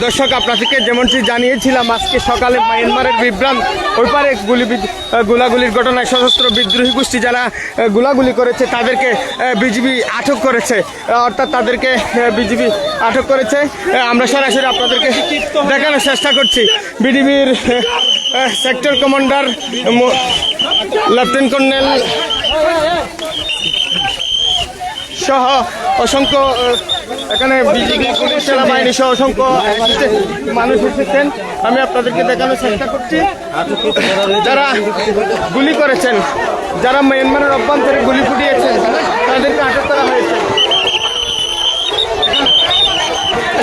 দর্শক, আপনাদেরকে যেমনটি জানিয়েছিলাম, আজকে সকালে মায়ানমারের বিভ্রান্ত ওই পারে গোলাগুলির ঘটনায় সশস্ত্র বিদ্রোহী গোষ্ঠী যারা গোলাগুলি করেছে তাদেরকে বিজিবি আটক করেছে, অর্থাৎ তাদেরকে বিজিবি আটক করেছে। আমরা সরাসরি আপনাদেরকে দেখানোর চেষ্টা করছি। বিজিবির সেক্টর কমান্ডার লেফটেন্যান্ট কর্নেল সহ অসংখ্য এখানে বিজিবি পুলিশ সেনাবাহিনী সহ অসংখ্য মানুষ এসেছেন। আমি আপনাদেরকে দেখানোর চেষ্টা করছি যারা গুলি করেছেন, যারা মায়ানমারের অভ্যন্তরে গুলি ফুটিয়েছেন তাদেরকে আটক করা হয়েছে।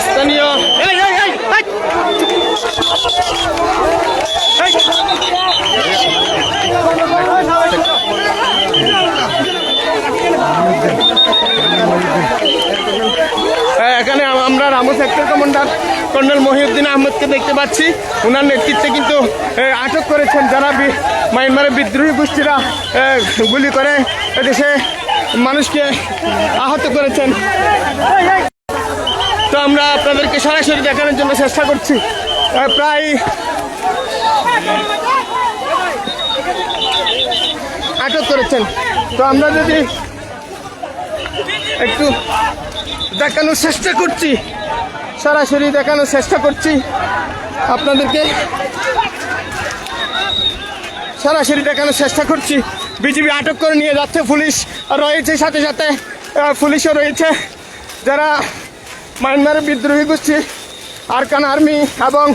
স্থানীয় এখানে আমরা Ramu sector commander colonel Mohiuddin আহমেদকে দেখতে পাচ্ছি। ওনার নেতৃত্বে কিন্তু আটক করেছেন যারা মায়ানমারের বিদ্রোহী গোষ্ঠীরা গুলি করে দেশে মানুষকে আহত করেছেন। তো আমরা আপনাদেরকে সরাসরি দেখানোর জন্য চেষ্টা করছি। প্রায় আটক করেছেন। তো আমরা যদি একটু দেখানোর চেষ্টা করছি, সরাসরি দেখানোর চেষ্টা করছি আপনাদেরকে, সরাসরি দেখানোর চেষ্টা করছি। বিজিবি আটক করে নিয়ে যাচ্ছে, পুলিশ রয়েছে, সাথে সাথে পুলিশও রয়েছে। যারা মায়ানমারের বিদ্রোহী গোষ্ঠী আরকান আর্মি এবং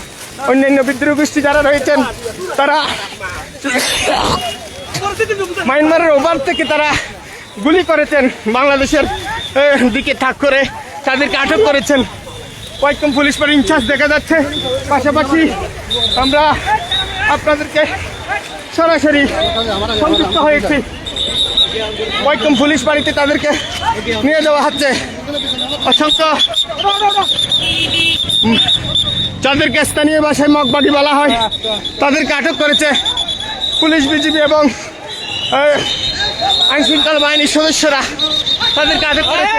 অন্যান্য বিদ্রোহী গোষ্ঠী যারা রয়েছেন তারা মায়ানমারের ওপার থেকে তারা গুলি করেছেন, বাংলাদেশের দিকে তাক করে তাদেরকে আটক করেছেন। কয়েকজন পুলিশ বাড়ির ইনচার্জ দেখা যাচ্ছে। পাশাপাশি আমরা আপনাদেরকে সরাসরি সংযুক্ত হয়েছি। কয়েকজন পুলিশ বাড়িতে তাদেরকে নিয়ে যাওয়া হচ্ছে। অসংখ্য যাদেরকে স্থানীয় ভাষায় মগবাগি বলা হয় তাদেরকে আটক করেছে পুলিশ, বিজিবি এবং আইন শৃঙ্খলা বাহিনীর সদস্যরা তাদেরকে আটক করেছে।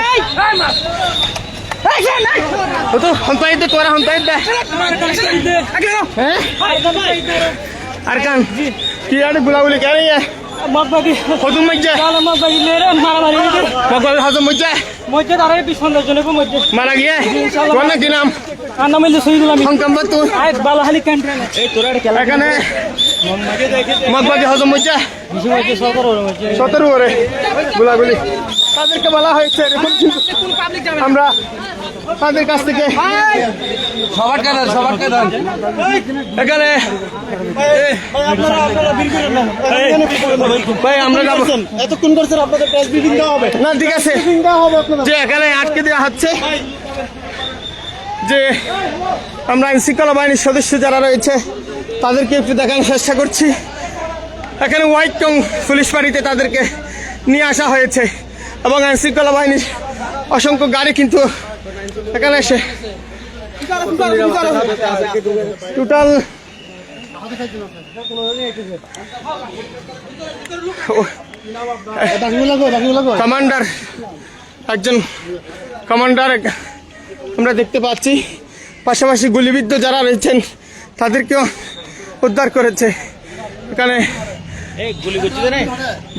আরকান কি আরে গুলাগুলি কে নিয়ে মগবাগি কদুম মজ্জা মগবাগি মেরে মারামারি মগবাগি হজম মজ্জা মজ্জা তারে 20-15 জন কো মজ্জা মারা গিয়ে কোন কি নাম নাম হইলো শহীদুল আমিন সংকম্ব তো আয় বালাহালি ক্যান্টিন এই তোরা এখানে মগবাগি হজম মজ্জা 17 ওরে গুলাগুলি তাদেরকে বলা হয়েছে। আমরা তাদের কাছ থেকে এখানে ভাই আমরা যাবো, এতক্ষণ করছেন আপনাদের প্রেস ব্রিফিং দেওয়া হবে না? ঠিক আছে, যে এখানে আটকে দেওয়া হচ্ছে যে আমরা আইন শৃঙ্খলা বাহিনীর সদস্য যারা রয়েছে তাদেরকে একটু দেখানোর চেষ্টা করছি। এখানে হোয়াইট টং পুলিশ বাড়িতে তাদেরকে নিয়ে আসা হয়েছে এবং আইন শৃঙ্খলা বাহিনীর অসংখ্য গাড়ি কিন্তু এখানে এসে টোটাল কমান্ডার একজন কমান্ডার আমরা দেখতে পাচ্ছি। পাশাপাশি গুলিবিদ্ধ যারা রয়েছেন তাদেরকেও উদ্ধার করেছে। এখানে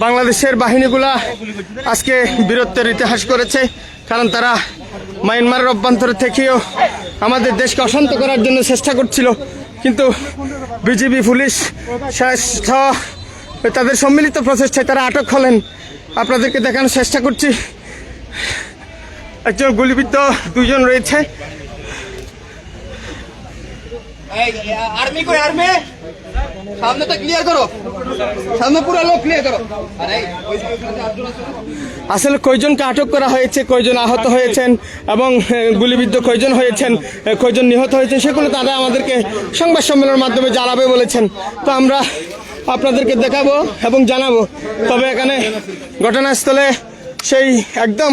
বাংলাদেশের বাহিনীগুলা আজকে বীরত্বের ইতিহাস করেছে, কারণ তারা মায়ানমারের অভ্যন্তর থেকেও আমাদের দেশকে অশান্ত করার জন্য চেষ্টা করছিল, কিন্তু বিজিবি পুলিশ তাদের সম্মিলিত প্রচেষ্টায় তারা আটক হলেন। আপনাদেরকে দেখানোর চেষ্টা করছি। একজন গুলিবিদ্ধ, 2 জন রয়েছে। আর্মি কই আর্মি সামনে তো ক্লিয়ার করো, সামনে পুরো লোক ক্লিয়ার করো। আসলে কয়জনকে আটক করা হয়েছে, কয়জন আহত হয়েছেন এবং গুলিবিদ্ধ কয়জন হয়েছেন, কয়জন নিহত হয়েছেন সেগুলো তারা আমাদেরকে সংবাদ সম্মেলনের মাধ্যমে জানাবে বলেছেন। তো আমরা আপনাদেরকে দেখাবো এবং জানাবো। তবে এখানে ঘটনাস্থলে সেই একদম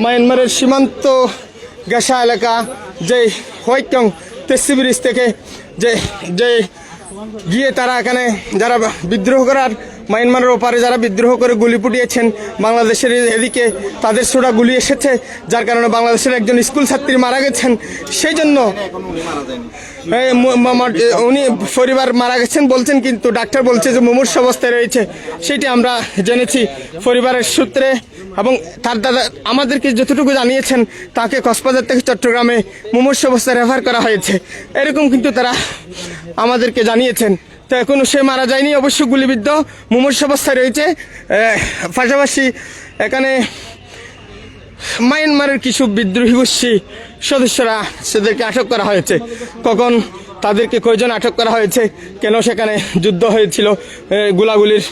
মায়ানমারের সীমান্ত গেসা এলাকা, যে হোয়াইট টং তেসি ব্রিজ থেকে যে গিয়ে তারা এখানে যারা বিদ্রোহ করার মায়ানমারের ওপারে যারা বিদ্রোহ করে গুলি ফুটিয়েছেন, বাংলাদেশের এদিকে তাদের ছোড়া গুলি এসেছে, যার কারণে বাংলাদেশের একজন স্কুল ছাত্রী মারা গেছেন। সেই জন্য উনি পরিবার মারা গেছেন বলছেন, কিন্তু ডাক্তার বলছে যে মুমূর্ষ অবস্থায় রয়েছে। সেটি আমরা জেনেছি পরিবারের সূত্রে, এবং তার দাদা আমাদেরকে যতটুকু জানিয়েছেন তাকে কক্সবাজার থেকে চট্টগ্রামে মুমূর্ষ অবস্থায় রেফার করা হয়েছে, এরকম কিন্তু তারা আমাদেরকে জানিয়েছেন। তো এখনো সে মারা যায়নি, অবশ্য গুলিবিদ্ধ মুমূর্ষ অবস্থায় রয়েছে। পাশাপাশি এখানে মায়ানমারের কিছু বিদ্রোহী গোষ্ঠী সদস্যরা সেদেরকে আটক করা হয়েছে। কখন তাদেরকে কয়জন আটক করা হয়েছে, কেন সেখানে যুদ্ধ হয়েছিল, গোলাগুলির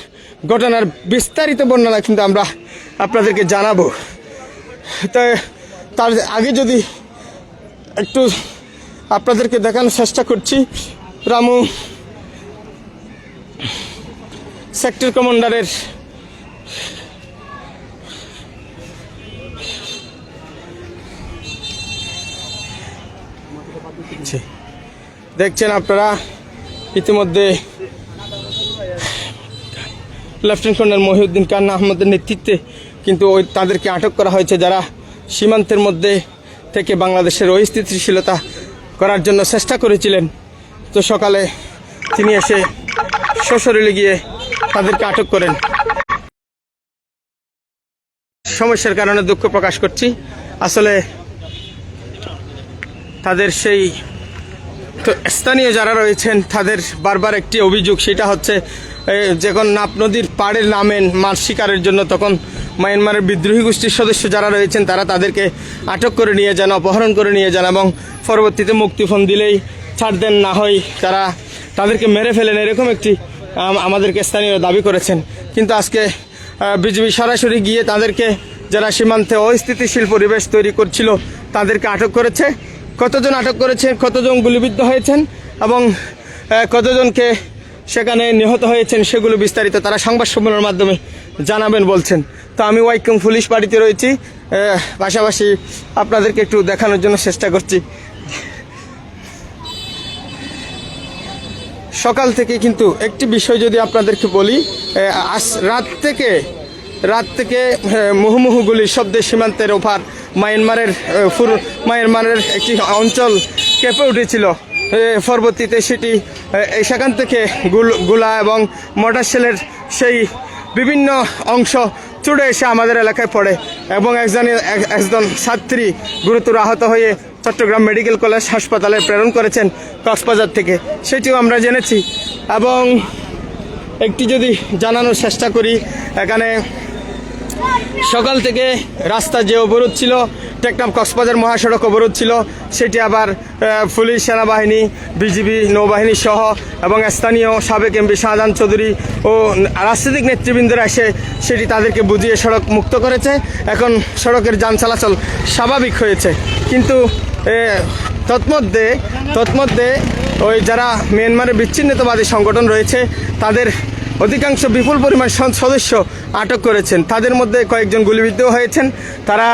ঘটনার বিস্তারিত বর্ণনা কিন্তু আমরা আপনাদেরকে জানাবো। তার আগে যদি একটু আপনাদেরকে দেখানোর চেষ্টা করছি, রামু সেক্টর কমান্ডারের দেখছেন আপনারা ইতিমধ্যে লেফটেন্যান্ট কর্নেল মহিউদ্দিন খান আহমদের নেতৃত্বে কিন্তু তাদেরকে আটক করা হয়েছে, যারা সীমান্তের মধ্যে থেকে বাংলাদেশের অস্থিতিশীলতা করার জন্য চেষ্টা করেছিলেন। তো সকালে তিনি এসে সশরীরে গিয়ে তাদেরকে আটক করেন। সমস্যার কারণে দুঃখ প্রকাশ করছি। আসলে তাদের সেই স্থানীয় যারা রয়েছেন তাদের বারবার একটি অভিযোগ, সেটা হচ্ছে যখন নাপ নদীর পাড়ে নামেন মাছ শিকারের জন্য, তখন মায়ানমারের বিদ্রোহী গোষ্ঠীর সদস্য যারা রয়েছেন তারা তাদেরকে আটক করে নিয়ে যান, অপহরণ করে নিয়ে যান, এবং পরবর্তীতে মুক্তিপণ দিলেই ছাড় দেন, না হয় তাদেরকে মেরে ফেলেন, এরকম একটি আমাদেরকে স্থানীয় দাবি করেছেন। কিন্তু আজকে বিজিবি সরাসরি গিয়ে তাদেরকে, যারা সীমান্তে অস্থিতিশীল পরিবেশ তৈরি করছিল, তাদেরকে আটক করেছে। কতজন আটক করেছেন, কতজন গুলিবিদ্ধ হয়েছেন এবং কতজনকে সেখানে নিহত হয়েছেন, সেগুলো বিস্তারিত তারা সংবাদ সম্মেলনের মাধ্যমে জানাবেন বলছেন। তো আমি ওয়াইকম পুলিশ পার্টিতে রয়েছি, পাশাপাশি আপনাদেরকে একটু দেখানোর জন্য চেষ্টা করছি। সকাল থেকে কিন্তু একটি বিষয় যদি আপনাদেরকে বলি, রাত থেকে মুহুমুহু গুলির শব্দে সীমান্তের ওপার মায়ানমারের একটি অঞ্চল কেঁপে উঠেছিল। পরবর্তীতে সেটি সেখান থেকে গোলা এবং মোটর শেলের সেই বিভিন্ন অংশ ছুটে এসে আমাদের এলাকায় পড়ে, এবং একজন ছাত্রী গুরুতর আহত হয়ে চট্টগ্রাম মেডিকেল কলেজ হাসপাতালে প্রেরণ করেছেন কক্সবাজার থেকে, সেটিও আমরা জেনেছি। এবং একটি যদি জানানোর চেষ্টা করি, এখানে সকাল থেকে রাস্তা যে অবরোধ ছিল, টেকনাফ কক্সবাজার মহাসড়ক অবরোধ ছিল, সেটি আবার পুলিশ, সেনাবাহিনী, বিজিবি, নৌবাহিনী সহ এবং স্থানীয় সাবেক এমপি শাহজাহান চৌধুরী ও রাজনৈতিক নেতৃবৃন্দরা এসে সেটি তাদেরকে বুঝিয়ে সড়ক মুক্ত করেছে। এখন সড়কের যান চলাচল স্বাভাবিক হয়েছে। কিন্তু তৎমধ্যে ওই যারা মিয়ানমারের বিচ্ছিন্নতাবাদী সংগঠন রয়েছে, তাদের অধিকাংশ বিপুল পরিমাণ সদস্য আটক করেছেন। তাদের মধ্যে কয়েকজন গুলিবিদ্ধ হয়েছেন। তারা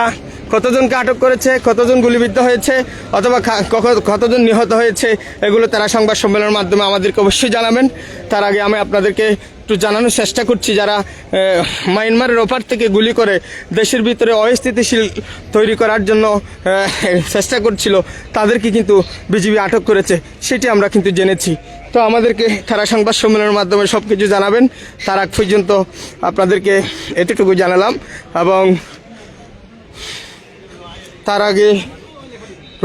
কতজনকে আটক করেছে, কতজন গুলিবিদ্ধ হয়েছে, অথবা কতজন নিহত হয়েছে, এগুলো তারা সংবাদ সম্মেলনের মাধ্যমে আমাদেরকে অবশ্যই জানাবেন। তার আগে আমি আপনাদেরকে একটু জানানোর চেষ্টা করছি, যারা মায়ানমারের ওপার থেকে গুলি করে দেশের ভিতরে অস্থিতিশীল তৈরি করার জন্য চেষ্টা করছিল, তাদেরকে কিন্তু বিজিবি আটক করেছে, সেটি আমরা কিন্তু জেনেছি। তো আমাদেরকে তারা সংবাদ সম্মেলনের মাধ্যমে সব কিছু জানাবেন। তার আগ পর্যন্ত আপনাদেরকে এতটুকু জানালাম। এবং তার আগে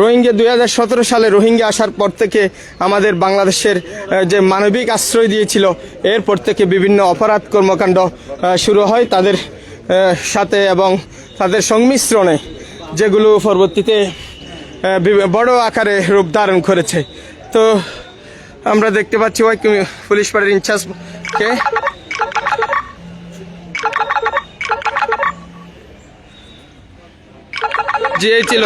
রোহিঙ্গা 2017 সালে রোহিঙ্গা আসার পর থেকে আমাদের বাংলাদেশের যে মানবিক আশ্রয় দিয়েছিল, এরপর থেকে বিভিন্ন অপরাধ কর্মকাণ্ড শুরু হয় তাদের সাথে এবং তাদের সংমিশ্রণে, যেগুলো পরবর্তীতে বড় আকারে রূপ ধারণ করেছে। তো আমরা দেখতে পাচ্ছি পুলিশ পাড়ির ইনচার্জকে যে ছিল